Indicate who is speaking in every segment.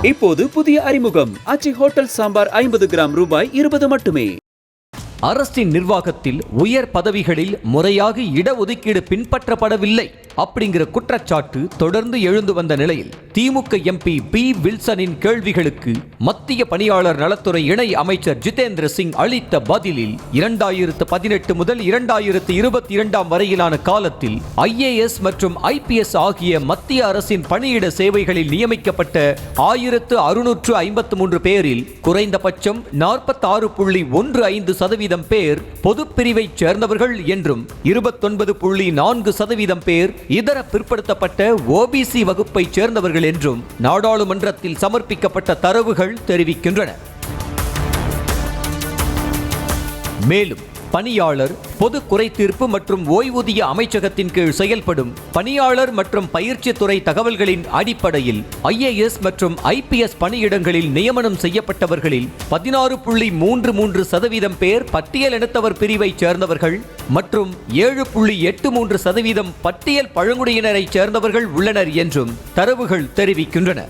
Speaker 1: இப்போது புதிய அறிமுகம் ஆச்சி ஹோட்டல் சாம்பார் 50 கிராம் ரூபாய் 20 மட்டுமே.
Speaker 2: அரசின் நிர்வாகத்தில் உயர் பதவிகளில் முறையாக இடஒதுக்கீடு பின்பற்றப்படவில்லை அப்படிங்கிற குற்றச்சாட்டு தொடர்ந்து எழுந்து வந்த நிலையில் திமுக எம்பி பி வில்சனின் கேள்விகளுக்கு மத்திய பணியாளர் நலத்துறை இணை அமைச்சர் ஜிதேந்திர சிங் அளித்த பதிலில் 2018 முதல் 2022 வரையிலான காலத்தில் IAS மற்றும் IPS ஆகிய மத்திய அரசின் பணியிட சேவைகளில் நியமிக்கப்பட்ட 1653 பேரில் குறைந்தபட்சம் 46.15% பேர் பொதுப்பிரிவை சேர்ந்தவர்கள் என்றும் 29.4% பேர் இதர பிற்படுத்தப்பட்ட OBC வகுப்பை சேர்ந்தவர்கள் என்றும் நாடாளுமன்றத்தில் சமர்ப்பிக்கப்பட்ட தரவுகள் தெரிவிக்கின்றன. மேலும் பணியாளர் பொது குறைதீர்ப்பு மற்றும் ஓய்வூதிய அமைச்சகத்தின் கீழ் செயல்படும் பணியாளர் மற்றும் பயிற்சி துறை தகவல்களின் அடிப்படையில் IAS மற்றும் IPS பணியிடங்களில் நியமனம் செய்யப்பட்டவர்களில் 16.33% பேர் பட்டியலினத்தவர் பிரிவை சேர்ந்தவர்கள் மற்றும் 7.83% பட்டியல் பழங்குடியினரை சேர்ந்தவர்கள் உள்ளனர் என்றும் தரவுகள் தெரிவிக்கின்றன.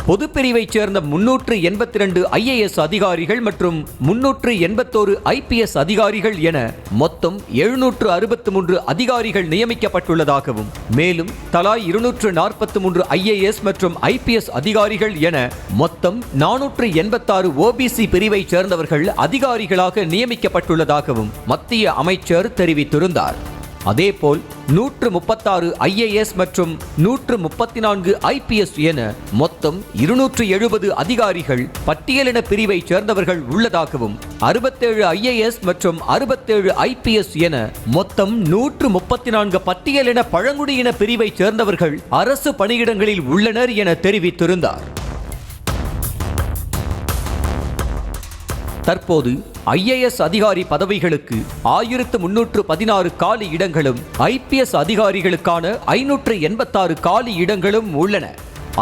Speaker 2: பொதுப்பிரிவை சேர்ந்த 382 IAS அதிகாரிகள் மற்றும் 381 IPS அதிகாரிகள் என மொத்தம் 763 அதிகாரிகள் நியமிக்கப்பட்டுள்ளதாகவும் மேலும் தலா 243 IAS மற்றும் IPS அதிகாரிகள் என மொத்தம் 486 OBC பிரிவை சேர்ந்தவர்கள் அதிகாரிகளாக நியமிக்கப்பட்டுள்ளதாகவும் மத்திய அமைச்சர் தெரிவித்திருந்தார். அதேபோல் 136 IAS மற்றும் 134 IPS என மொத்தம் 270 அதிகாரிகள் பட்டியலின பிரிவை சேர்ந்தவர்கள் உள்ளதாகவும் 67 IAS மற்றும் 67 IPS என மொத்தம் 134 பட்டியலின பழங்குடியின பிரிவை சேர்ந்தவர்கள் அரசு பணியிடங்களில் உள்ளனர் என தெரிவித்திருந்தார். தற்போது IAS அதிகாரி பதவிகளுக்கு 1316 காலி இடங்களும் IPS அதிகாரிகளுக்கான 586 காலி இடங்களும் உள்ளன.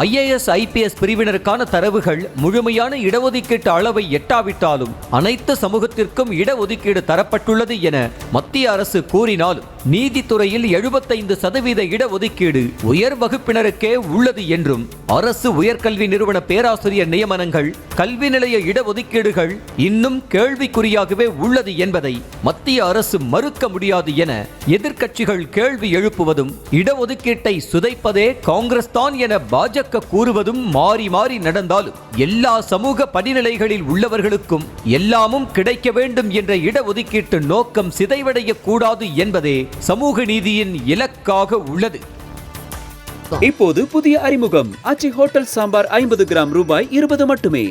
Speaker 2: IAS IPS பிரிவினருக்கான தரவுகள் முழுமையான இடஒதுக்கீட்டு அளவை எட்டாவிட்டாலும் அனைத்து சமூகத்திற்கும் இடஒதுக்கீடு தரப்பட்டுள்ளது என மத்திய அரசு கூறினாலும் நீதித்துறையில் 75% இடஒதுக்கீடு உயர் வகுப்பினருக்கே உள்ளது என்றும் அரசு உயர்கல்வி நிறுவன பேராசிரியர் நியமனங்கள் கல்வி நிலைய இடஒதுக்கீடுகள் இன்னும் கேள்விக்குறியாகவே உள்ளது என்பதை மத்திய அரசு மறுக்க முடியாது என எதிர்க்கட்சிகள் கேள்வி எழுப்புவதும் இடஒதுக்கீட்டை சுதைப்பதே காங்கிரஸ் தான் என பாஜக கூறுவதும் மாறி மாறி நடந்தாலும் எல்லா சமூக படிநிலைகளில் உள்ளவர்களுக்கும் எல்லாமும் கிடைக்க வேண்டும் என்ற இடஒதுக்கீட்டு நோக்கம் சிதைவடைய கூடாது என்பதே சமூக நீதியின் இலக்காக உள்ளது.
Speaker 1: இப்போது புதிய அறிமுகம் ஆச்சி ஹோட்டல் சாம்பார் 50 கிராம் ரூபாய் 20 மட்டுமே.